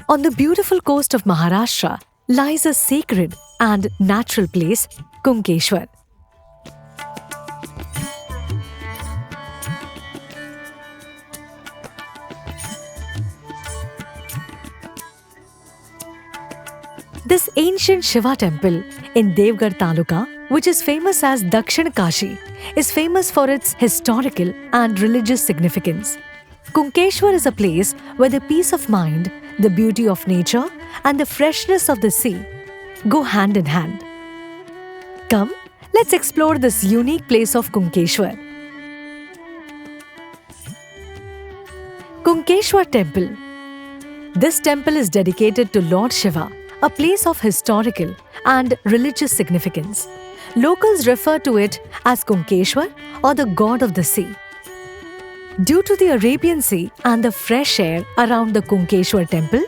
On the beautiful coast of Maharashtra lies a sacred and natural place, Kunkeshwar. This ancient Shiva temple in Devgarh Taluka, which is famous as Dakshin Kashi, is famous for its historical and religious significance. Kunkeshwar is a place where the peace of mind, the beauty of nature, and the freshness of the sea go hand in hand. Come, let's explore this unique place of Kunkeshwar. Kunkeshwar Temple. This temple is dedicated to Lord Shiva, a place of historical and religious significance. Locals refer to it as Kunkeshwar or the god of the sea. Due to the Arabian Sea and the fresh air around the Kunkeshwar temple,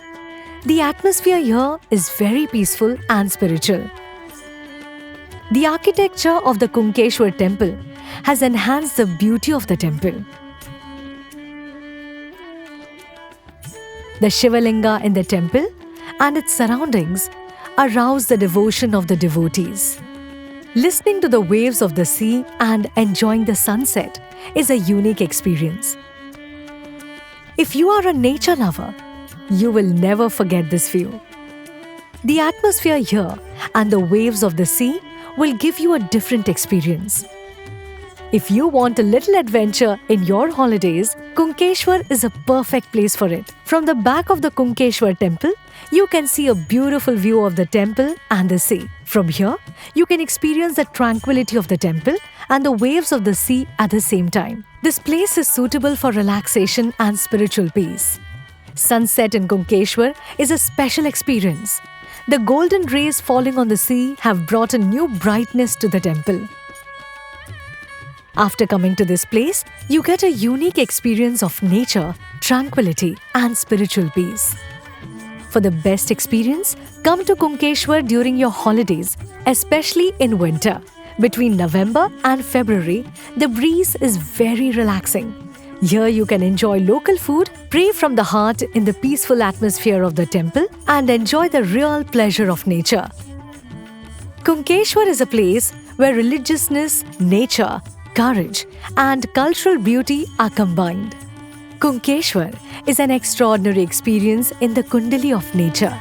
the atmosphere here is very peaceful and spiritual. The architecture of the Kunkeshwar temple has enhanced the beauty of the temple. The Shivalinga in the temple and its surroundings arouse the devotion of the devotees. Listening to the waves of the sea and enjoying the sunset is a unique experience. If you are a nature lover, you will never forget this view. The atmosphere here and the waves of the sea will give you a different experience. If you want a little adventure in your holidays, Kunkeshwar is a perfect place for it. From the back of the Kunkeshwar temple, you can see a beautiful view of the temple and the sea. From here, you can experience the tranquility of the temple and the waves of the sea at the same time. This place is suitable for relaxation and spiritual peace. Sunset in Kunkeshwar is a special experience. The golden rays falling on the sea have brought a new brightness to the temple. After coming to this place, you get a unique experience of nature, tranquility, and spiritual peace. For the best experience, come to Kunkeshwar during your holidays, especially in winter. Between November and February, the breeze is very relaxing. Here you can enjoy local food, pray from the heart in the peaceful atmosphere of the temple, and enjoy the real pleasure of nature. Kunkeshwar is a place where religiousness, nature, courage, and cultural beauty are combined. Kunkeshwar is an extraordinary experience in the Kundali of nature.